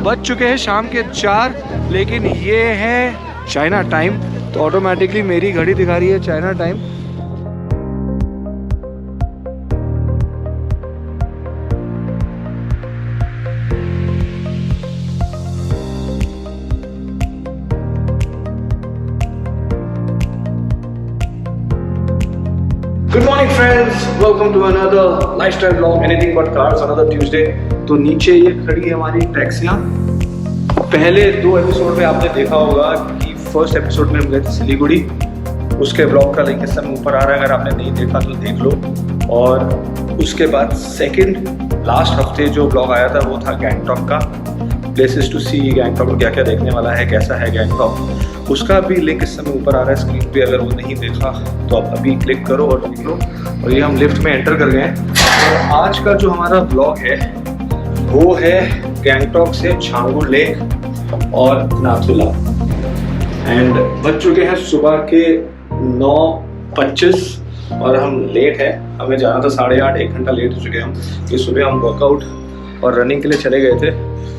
बज चुके हैं शाम के 4, लेकिन ये है चाइना टाइम, तो ऑटोमेटिकली मेरी घड़ी दिखा रही है China time. Good morning friends, welcome to another lifestyle vlog, anything but cars, another Tuesday। तो नीचे ये खड़ी है हमारी टैक्सियाँ। पहले 2 एपिसोड में आपने देखा होगा कि फर्स्ट एपिसोड में हम गए थे सिलीगुड़ी, उसके ब्लॉग का लिंक इस समय ऊपर आ रहा है, अगर आपने नहीं देखा तो देख लो। और उसके बाद सेकंड लास्ट हफ्ते जो ब्लॉग आया था वो था गैंगटॉक का, प्लेसेस टू सी गैंगटॉक में क्या क्या देखने वाला है, कैसा है गैंगटॉक, उसका भी लिंक इस समय ऊपर आ रहा है स्क्रीन पे। अगर वो नहीं देखा तो आप अभी क्लिक करो और देख लो। और ये हम लिफ्ट में एंटर कर गए हैं। और आज का जो हमारा ब्लॉग है वो है गैंगटॉक से छांगू लेक और नाथुला। एंड बज चुके हैं सुबह के 9:25 और हम लेट है, हमें जाना था 8:30, 1 घंटा लेट हो चुके हैं हम। कि सुबह हम वर्कआउट और रनिंग के लिए चले गए थे,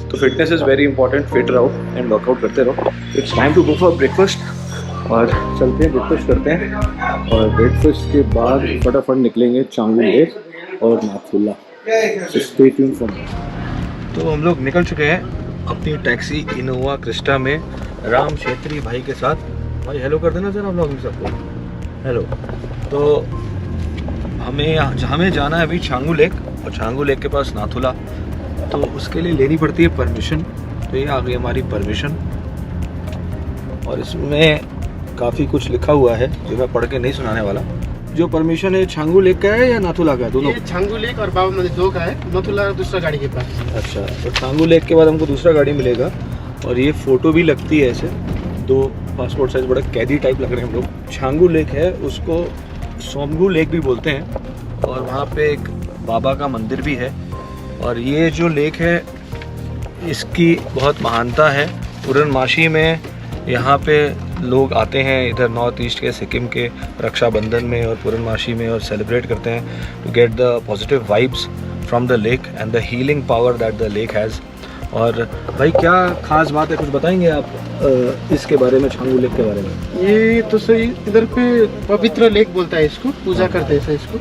तो fitness is very important, fit रहो एंड वर्कआउट करते रहो। It's time to go for breakfast और चलते हैं ब्रेकफास्ट करते हैं। और ब्रेकफास्ट के बाद फटाफट निकलेंगे छांगू लेक और Nathula. Stay tuned for me. तो हम लोग निकल चुके हैं अपनी टैक्सी इनोवा क्रिस्टा में राम छेत्री भाई के साथ। भाई हेलो कर देना जरा ब्लॉग में सबको, हेलो। तो हमें जाना है अभी छांगू लेक, और छांगू लेक के पास नाथुला, तो उसके लिए लेनी पड़ती है परमिशन। तो ये आ गई हमारी परमिशन, और इसमें काफ़ी कुछ लिखा हुआ है जो मैं पढ़ के नहीं सुनाने वाला। जो परमिशन है छांगू लेक का है या नाथुला का है? दोनों। ये छांगू लेक और बाबा मंदिर 2 का है, नाथुला दूसरा गाड़ी के पास। अच्छा, तो छांगू लेक के बाद हमको दूसरा गाड़ी मिलेगा। और ये फ़ोटो भी लगती है ऐसे, 2 पासपोर्ट साइज, बड़ा कैदी टाइप लग रहे हैं हम लोग। छांगू लेक है, उसको सोमगू लेक भी बोलते हैं, और वहाँ पे एक बाबा का मंदिर भी है। और ये जो लेक है इसकी बहुत महानता है। पूर्णमासी में यहाँ पे लोग आते हैं, इधर नॉर्थ ईस्ट के सिक्किम के रक्षाबंधन में और पूर्णमासी में, और सेलिब्रेट करते हैं to get the positive vibes from the lake and the healing power that the lake has. और भाई क्या खास बात है, कुछ बताएंगे आप इसके बारे में, छांगू लेक के बारे में? ये तो सही, इधर पे पवित्र लेक बोलता है इसको, पूजा करते हैं इसको।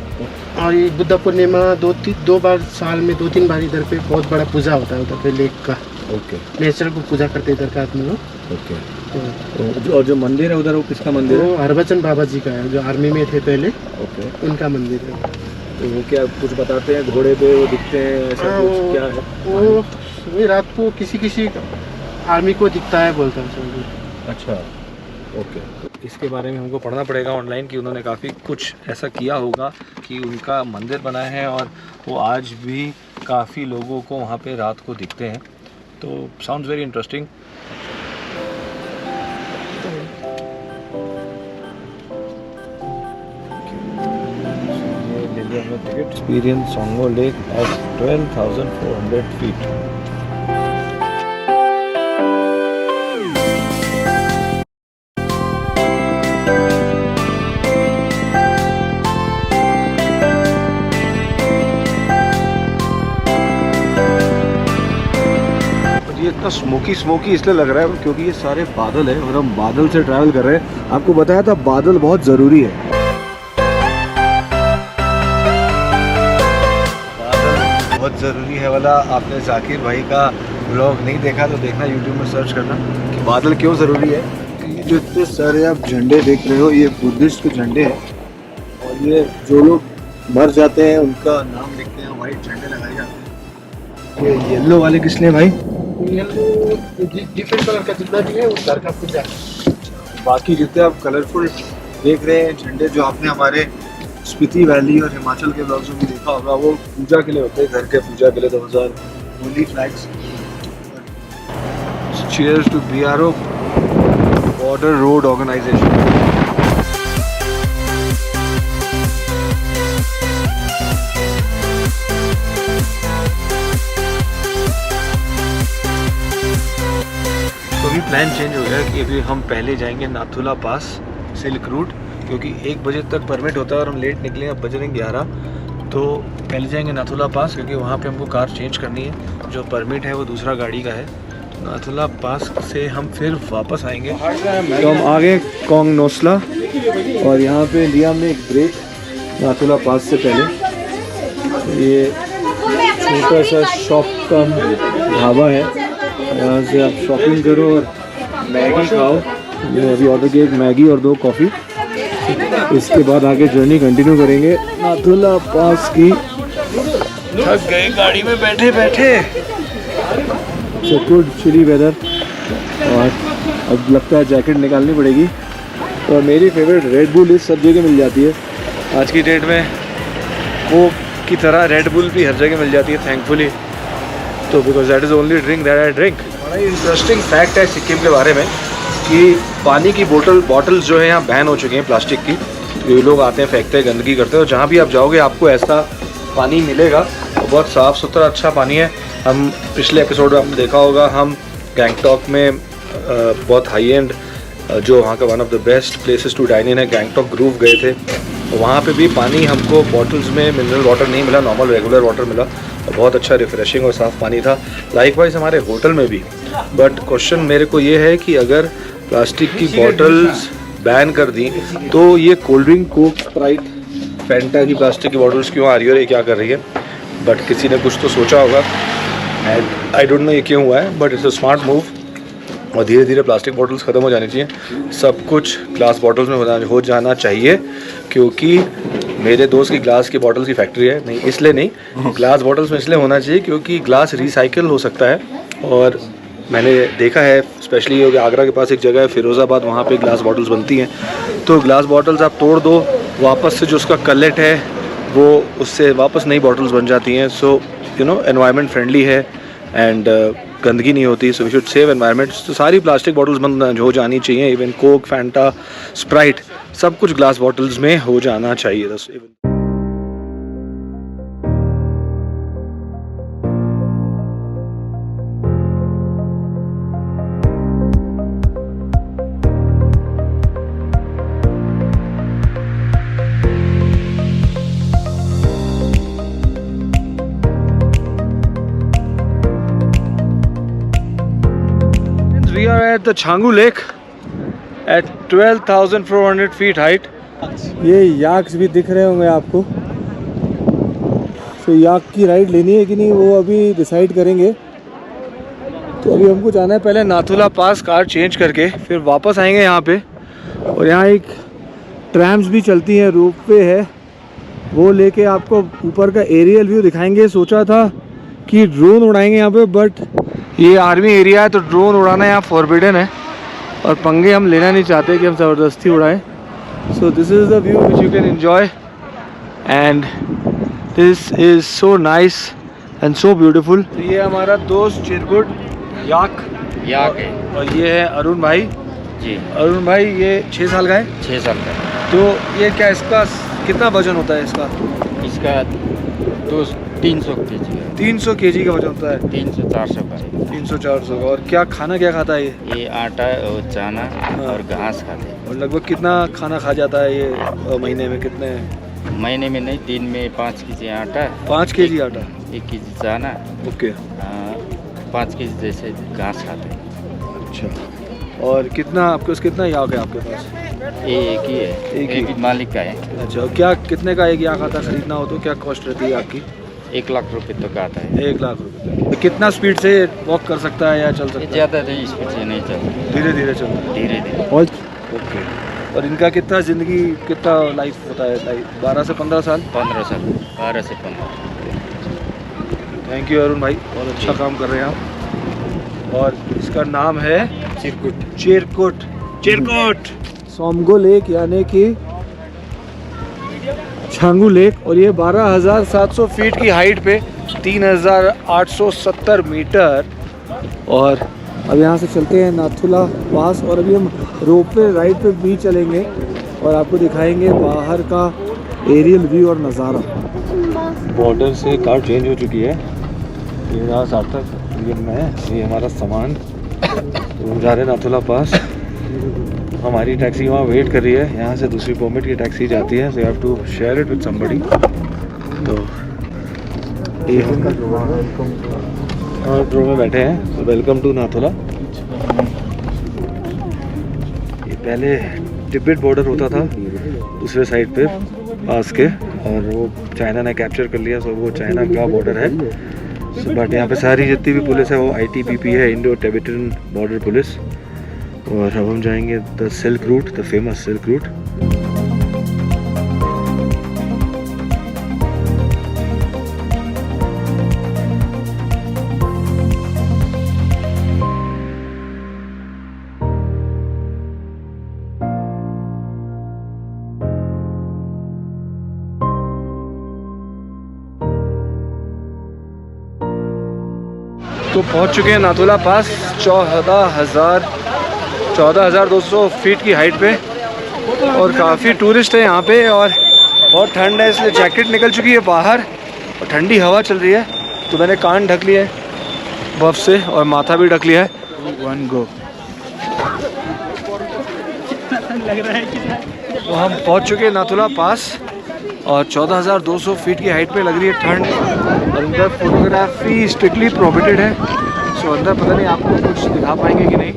और ये बुद्ध पूर्णिमा 2 बार साल में 2-3 बार इधर पे बहुत बड़ा पूजा होता है उधर पे लेक का। ओके, नेचर को पूजा करते हैं इधर का आदमी लोग। ओके। और जो मंदिर है उधर, वो किसका मंदिर है? हरबचन बाबा जी का है, जो आर्मी में थे पहले। ओके, उनका मंदिर है। तो वो क्या कुछ बताते हैं, घोड़े पे वो दिखते हैं, ऐसा कुछ क्या है? वो रात को किसी आर्मी को दिखता है, बोलता है। अच्छा, ओके। तो इसके बारे में हमको पढ़ना पड़ेगा ऑनलाइन कि उन्होंने काफ़ी कुछ ऐसा किया होगा कि उनका मंदिर बना है, और वो आज भी काफ़ी लोगों को वहाँ पे रात को दिखते हैं। तो sounds very interesting. Experience Tsomgo lake at 12,400 feet. ये इतना स्मोकी इसलिए लग रहा है क्योंकि ये सारे बादल है और हम बादल से ट्रैवल कर रहे हैं। आपको बताया था बादल बहुत ज़रूरी है, बादल बहुत ज़रूरी है वाला। आपने जाकिर भाई का ब्लॉग नहीं देखा तो देखना, यूट्यूब में सर्च करना कि बादल क्यों ज़रूरी है। ये जो इतने सारे आप झंडे देख रहे हो, ये बुद्धिस्ट के झंडे हैं, और ये जो लोग मर जाते हैं उनका नाम लिखते हैं, वाइट झंडे लगाए जाते हैं। ये येलो वाले किस लिए भाई? डिफरेंट कलर का जितना भी है उस कलर का पूजा। बाकी जितने आप कलरफुल देख रहे हैं झंडे, जो आपने हमारे स्पीति वैली और हिमाचल के ब्लॉग्स में भी देखा होगा, वो पूजा के लिए होते हैं, घर के पूजा के लिए। 2000 holy flags. Cheers to BRO border road organisation. तो अभी प्लान चेंज हो गया कि अभी हम पहले जाएंगे नाथुला पास, सिल्क रूट, क्योंकि 1 बजे तक परमिट होता है और हम लेट निकले, अब बज रहे 11। तो पहले जाएंगे नाथुला पास क्योंकि वहाँ पे हमको कार चेंज करनी है। जो परमिट है वो दूसरा गाड़ी का है, नाथुला पास से हम फिर वापस आएंगे। तो हम आ गए कोंग नोसला और यहाँ पे लिया हमने एक ब्रेक नाथुला पास से पहले। ये छोटा सा शॉप का ढाबा है, यहाँ से आप शॉपिंग करो और मैगी खाओ। ये अभी ऑर्डर किया एक मैगी और 2 कॉफ़ी। इसके बाद आगे जर्नी कंटिन्यू करेंगे नाथुला पास की। थक गए गाड़ी में बैठे बैठे। गुड चिली वेदर और अब लगता है जैकेट निकालनी पड़ेगी। और मेरी फेवरेट रेड बुल इस सब जगह मिल जाती है आज की डेट में। कोक की तरह रेड बुल भी हर जगह मिल जाती है थैंकफुली। तो because that is only drink that I drink. बड़ा ही इंटरेस्टिंग फैक्ट है सिक्किम के बारे में कि पानी की बॉटल्स जो है यहाँ बैन हो चुकी हैं प्लास्टिक की। तो ये लोग आते हैं, फेंकते हैं, गंदगी करते हैं। और जहाँ भी आप जाओगे आपको ऐसा पानी मिलेगा। बहुत साफ़ सुथरा अच्छा पानी है। हम पिछले एपिसोड में आपने देखा होगा, हम गैंगटॉक में बहुत हाई एंड जो वहाँ का one of the best places to dine in है गैंगटॉक ग्रूव गए थे। वहाँ पे भी पानी हमको बॉटल्स में मिनरल वाटर नहीं मिला, नॉर्मल रेगुलर वाटर मिला। बहुत अच्छा रिफ़्रेशिंग और साफ़ पानी था। लाइकवाइज हमारे होटल में भी। बट क्वेश्चन मेरे को ये है कि अगर प्लास्टिक की बॉटल्स बैन कर दी तो ये cold drink, Coke, Sprite, Fanta की प्लास्टिक की बॉटल्स क्यों आ रही है और ये क्या कर रही है। बट किसी ने कुछ तो सोचा होगा एंड आई डोंट नो ये क्यों हुआ है, but it's a smart move. और धीरे धीरे प्लास्टिक बॉटल्स ख़त्म हो जानी चाहिए, सब कुछ ग्लास बॉटल्स में हो जाना चाहिए। क्योंकि मेरे दोस्त की ग्लास की बॉटल्स की फैक्ट्री है, नहीं इसलिए नहीं, ग्लास बॉटल्स में इसलिए होना चाहिए क्योंकि ग्लास रिसाइकिल हो सकता है। और मैंने देखा है स्पेशली आगरा के पास एक जगह है फिरोज़ाबाद, वहाँ पे ग्लास बॉटल्स बनती हैं। तो ग्लास बॉटल्स आप तोड़ दो, वापस से जो उसका कलेट है वो उससे वापस नई बॉटल्स बन जाती हैं। So you know environment friendly है एंड गंदगी नहीं होती। So we should save environment. तो सारी प्लास्टिक बॉटल्स बंद हो जानी चाहिए। इवन कोक, फैंटा, स्प्राइट सब कुछ ग्लास बॉटल्स में हो जाना चाहिए। We are at the Changu Lake at 12,400 feet height. ये याक्स भी दिख रहे होंगे आपको। तो याक की राइड लेनी है कि नहीं वो अभी डिसाइड करेंगे। तो अभी हमको जाना है पहले नाथुला पास, कार चेंज करके फिर वापस आएंगे यहाँ पे। और यहाँ एक ट्रैम्स भी चलती हैं, रोपवे है, वो लेके आपको ऊपर का एरियल व्यू दिखाएंगे। सोचा था कि ड्रोन उड़ाएंगे यहाँ पे, बट ये आर्मी एरिया है तो ड्रोन उड़ाना यहाँ फॉरबिडन है और पंगे हम लेना नहीं चाहते कि हम ज़बरदस्ती उड़ाएं। So this is the view which you can enjoy and this is so nice and so beautiful. तो ये हमारा दोस्त चिरकुट याक है और ये है अरुण भाई जी। अरुण भाई ये 6 साल का है। 6 साल का तो ये क्या इसका कितना वजन होता है इसका? इसका 300 kg है। 300 kg का वजन होता है। 300-400 का 300-400 का। और क्या खाना क्या खाता है ये आटा और चना और घास खाते हैं। और लगभग कितना खाना खा जाता है ये महीने में? कितने? महीने में नहीं, दिन में 5 kg आटा, 5 kg आटा, 1 kg चना, ओके, 5 kg जैसे घास खाते हैं। अच्छा। और कितना आपके पास, कितना याक है आपके पास? ये एक ही है, एक ही मालिक का है। अच्छा। और क्या कितने का एक याक आता खरीदना हो तो क्या कॉस्ट रहती है आपकी? 1 लाख रुपए तक आता है। 1 लाख रुपये। कितना स्पीड से वॉक कर सकता है या चल सकता है? ज़्यादा नहीं, स्पीड से नहीं चलता, धीरे धीरे चलता है। धीरे धीरे। और ओके। और इनका कितना ज़िंदगी, कितना लाइफ होता है? लाइफ 12 से 15 साल? 15 साल, 12 से 15। थैंक यू अरुण भाई, बहुत अच्छा काम कर रहे हैं आप। और इसका नाम है चिरकुट। सोमगो लेक यानी कि छांगू लेक। और ये 12,700 फीट की हाइट पे 3,870 मीटर। और अब यहाँ से चलते हैं नाथुला पास और अभी हम रोपवे राइड पे भी चलेंगे और आपको दिखाएंगे बाहर का एरियल व्यू और नज़ारा। बॉर्डर से कार चेंज हो चुकी है। ये रहा सार्थक, ये मैं, ये हमारा सामान। तो हम जा रहे हैं नाथुला पास। हमारी टैक्सी वहाँ वेट कर रही है। यहाँ से दूसरी परमिट की टैक्सी जाती है, so you have to share it with somebody. तो ये थर्ड रो में बैठे हैं। तो वेलकम टू नाथुला। ये पहले तिब्बत बॉर्डर होता था दूसरे साइड पे पास के, और वो चाइना ने कैप्चर कर लिया। सो वो चाइना का बॉर्डर है। बट यहाँ पे सारी जितनी भी पुलिस है वो ITBP है, इंडो टिबेटन बॉर्डर पुलिस। और अब हम जाएंगे the silk route, the famous silk route. तो पहुंच चुके हैं नाथुला पास। 14,200 फीट की हाइट पे, और काफ़ी टूरिस्ट है यहाँ पे, और बहुत ठंड है इसलिए जैकेट निकल चुकी है बाहर, और ठंडी हवा चल रही है। तो मैंने कान ढक लिए है बर्फ से, और माथा भी ढक लिया है। 1 गो। तो हम पहुँच चुके हैं नाथुला पास, और 14,200 फीट की हाइट पे लग रही है ठंड, और अंदर फोटोग्राफी स्ट्रिक्टली प्रोहिबिटेड है। सो अंदर पता नहीं आपको कुछ दिखा पाएंगे कि नहीं।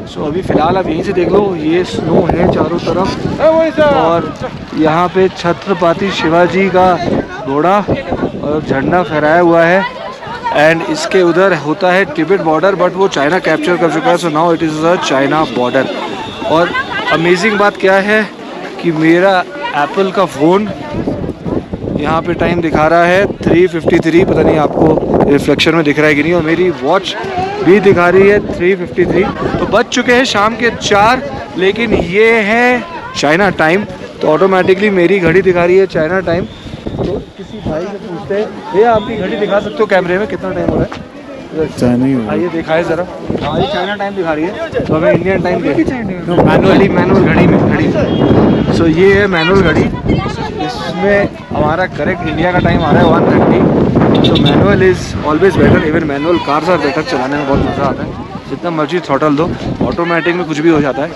सो अभी फ़िलहाल आप यहीं से देख लो, ये स्नो है चारों तरफ, और यहाँ पे छत्रपति शिवाजी का घोड़ा और झंडा फहराया हुआ है। एंड इसके उधर होता है तिब्बत बॉर्डर, बट वो चाइना कैप्चर कर चुका है। So now it is a China border. और अमेजिंग बात क्या है कि मेरा एप्पल का फ़ोन यहाँ पे टाइम दिखा रहा है 3:53, पता नहीं आपको रिफ्लेक्शन में दिख रहा है कि नहीं, और मेरी वॉच भी दिखा रही है 3:53। तो बज चुके हैं शाम के 4, लेकिन ये है चाइना टाइम, तो ऑटोमेटिकली मेरी घड़ी दिखा रही है चाइना टाइम। तो किसी भाई से पूछते हैं, भैया आपकी घड़ी दिखा सकते हो कैमरे में कितना टाइम हो रहा है? चाइना ही हो, आइए दिखाए ज़रा। हमारी चाइना टाइम दिखा रही है, तो हमें इंडियन टाइम मैनुअल घड़ी में। सो ये है मैनुअल घड़ी, इसमें हमारा करेक्ट इंडिया का टाइम आ रहा है 1:30। तो manual is always better, even manual cars are better, चलाने में बहुत मज़ा आता है। जितना मर्जी थ्रॉटल दो, ऑटोमेटिक में कुछ भी हो जाता है।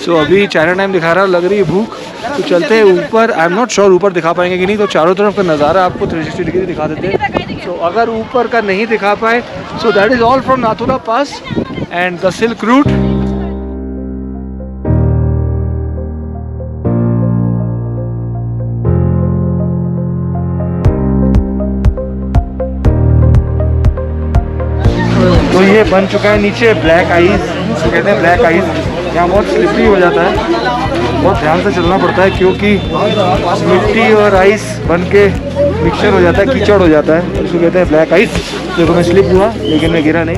सो अभी चाइना टाइम दिखा रहा है, लग रही है भूख, तो चलते हैं ऊपर। आई एम नॉट श्योर ऊपर दिखा पाएंगे कि नहीं, तो चारों तरफ का नज़ारा आपको 360 डिग्री दिखा देते हैं। सो अगर ऊपर का नहीं दिखा पाए, so that is all from Nathula pass and the silk route. तो ये बन चुका है नीचे ब्लैक आइस, तो कहते हैं ब्लैक आइस। यहाँ बहुत स्लिपरी हो जाता है, बहुत ध्यान से चलना पड़ता है, क्योंकि मिट्टी और आइस बन के मिक्सचर हो जाता है, कीचड़ हो जाता है, इसको कहते हैं ब्लैक आइस। देखो मैं स्लिप हुआ लेकिन मैं गिरा नहीं।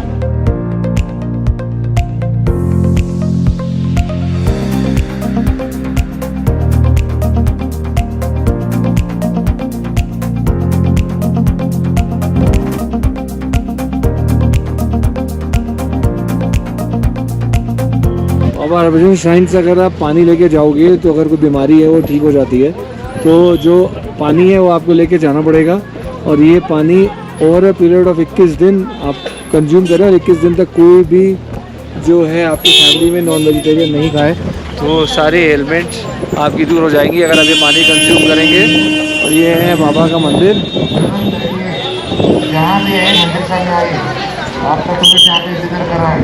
अब हरभजन श्राइन से अगर आप पानी लेके जाओगे, तो अगर कोई बीमारी है वो ठीक हो जाती है। तो जो पानी है वो आपको लेके जाना पड़ेगा, और ये पानी ओवर अ पीरियड ऑफ 21 दिन आप कंज्यूम करें, और 21 दिन तक कोई भी जो है आपकी फैमिली में नॉन वेजिटेरियन नहीं खाए, तो सारे एलिमेंट्स आपकी दूर हो जाएंगी अगर आप ये पानी कंज्यूम करेंगे। और ये है बाबा का मंदिर। जहाँ भी है मंदिर सामने आइए, आपका पुलिस यहाँ पे जिक्र कर रहा है।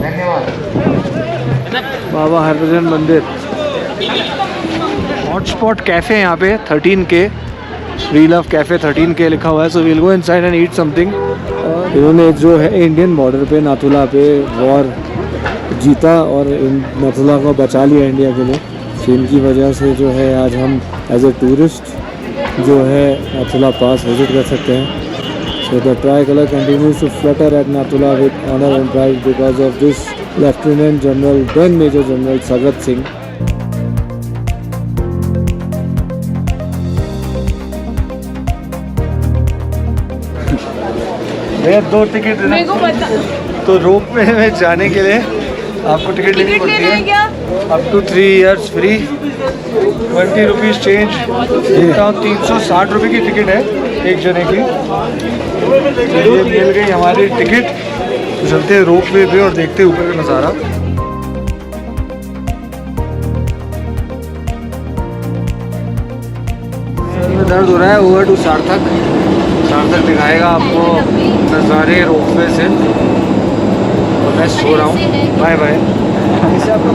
धन्यवाद। बाबा हरभजन मंदिर। हॉटस्पॉट कैफ़े यहाँ पे 13K, we love cafe 13K लिखा हुआ है। So we'll go inside and eat something. इन्होंने जो है इंडियन बॉर्डर पे नाथुला पे वॉर जीता, और नाथुला को बचा लिया इंडिया के लिए। तो इनकी वजह से जो है आज हम एज ए टूरिस्ट जो है नाथुला पास विजिट कर सकते हैं। So the tricolor continues to flutter at Nathula with honor and pride because of this Lieutenant General, then Major General Sagat Singh. भैया 2 टिकट मेरे को पता। तो रोप वे में जाने के लिए आपको टिकट लेनी पड़ती है। Up to 3 years free, 20 rupees change देता हूँ। 360 रुपये की टिकट है एक जने की। ये मिल गई हमारी टिकट। तो चलते हैं रोप वे पे और देखते हैं ऊपर का नज़ारा। सर में दर्द हो रहा है। ओवर टू सार्थक सार्थक दिखाएगा आपको नज़ारे रोपवे से। और मैं सो रहा हूँ, बाय बाय। इससे आपका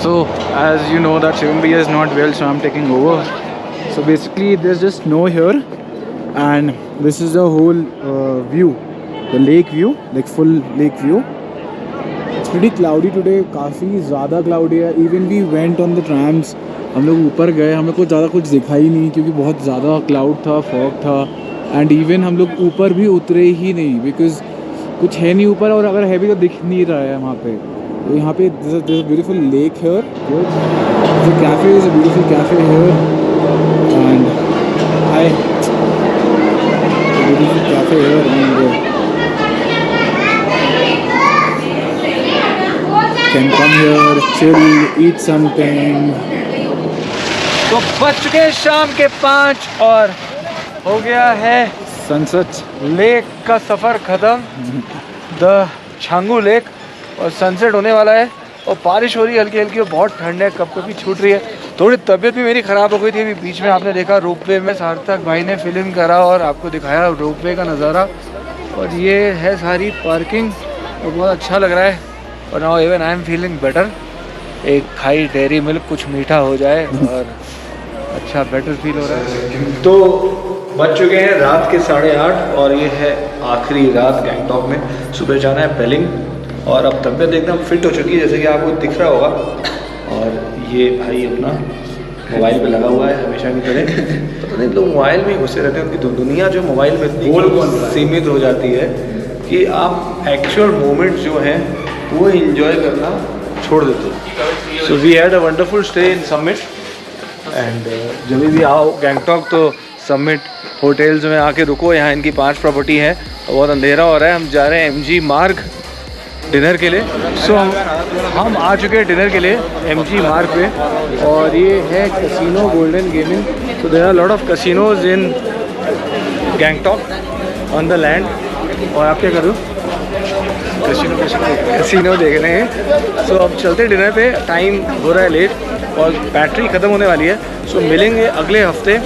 So, as you know that Shivam Bhaiya is not well, so I'm taking over. So basically, there's just snow here, and this is the whole view, the lake view, like full lake view. It's pretty cloudy today, काफ़ी ज़्यादा cloudy है. Even we went on the trams. हम लोग ऊपर गए, हमें कुछ ज़्यादा कुछ दिखा ही नहीं क्योंकि बहुत ज़्यादा cloud था, fog था. And even हम लोग ऊपर भी उतरे ही नहीं because कुछ है नहीं ऊपर, और अगर है भी तो दिख नहीं रहा है वहाँ पे. तो यहाँ पे there's a beautiful lake here. Good. The cafe is a beautiful cafe here, and a beautiful cafe here, and can come here, chill, eat something. तो बज चुके हैं शाम के 5 और हो गया है Sunset. लेक का सफ़र ख़त्म, द छांगू लेक, और सनसेट होने वाला है और बारिश हो रही है हल्की हल्की और बहुत ठंड है, कब कभी छूट रही है। थोड़ी तबीयत भी मेरी ख़राब हो गई थी अभी बीच में, आपने देखा रोपवे में सार्थक भाई ने फिल्म करा और आपको दिखाया रोपवे का नज़ारा। और ये है सारी पार्किंग और बहुत अच्छा लग रहा है। और now even I am feeling better, एक खाई डेयरी मिल्क कुछ मीठा हो जाए और अच्छा बेटर फील हो रहा है। तो बज चुके हैं रात के 8:30 और ये है आखिरी रात गैंगटॉक में। सुबह जाना है पेलिंग और अब तबीयत एकदम फिट हो चुकी है जैसे कि आपको दिख रहा होगा। और ये भाई अपना मोबाइल पे लगा हुआ है हमेशा की तरह। पता नहीं लोग मोबाइल में ही घुसे रहते हैं, उनकी दुनिया जो मोबाइल में इतनी सीमित हो जाती है कि आप एक्चुअल मोमेंट्स जो हैं वो इंजॉय करना छोड़ देते हो। So we had a wonderful stay in Summit and जब भी आओ गैंगटॉक तो समिट होटल्स में आके रुको। यहाँ इनकी 5 प्रॉपर्टी है, बहुत अंधेरा हो रहा है। हम जा रहे हैं MG मार्ग डिनर के लिए। सो हम आ चुके हैं डिनर के लिए MG मार्ग पे, और ये है कैसीनो गोल्डन गेमिंग। तो there are lot of casinos in Gangtok on the land. और आप क्या कर रहे हो? कैसीनो देख रहे हैं। सो अब चलते डिनर पे, टाइम हो रहा है लेट और बैटरी ख़त्म होने वाली है। सो मिलेंगे अगले हफ्ते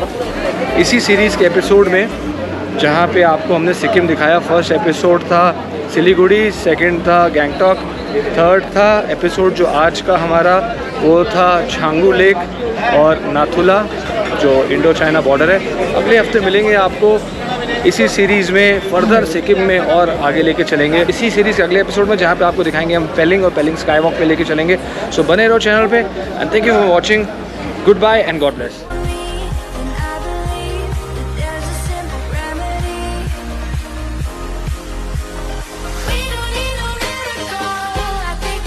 इसी सीरीज़ के एपिसोड में, जहाँ पे आपको हमने सिक्किम दिखाया। फर्स्ट एपिसोड था सिलीगुड़ी, सेकंड था गैंगटॉक, थर्ड था एपिसोड जो आज का हमारा वो था छांगू लेक और नाथुला जो इंडो चाइना बॉर्डर है। अगले हफ्ते मिलेंगे आपको इसी सीरीज़ में, फर्दर सिक्किम में और आगे लेके चलेंगे इसी सीरीज़ के अगले एपिसोड में, जहाँ पे आपको दिखाएंगे हम पेलिंग और पेलिंग स्काई वॉक पे लेके चलेंगे। सो बने रहो चैनल पे and thank you for watching. Good bye and God bless.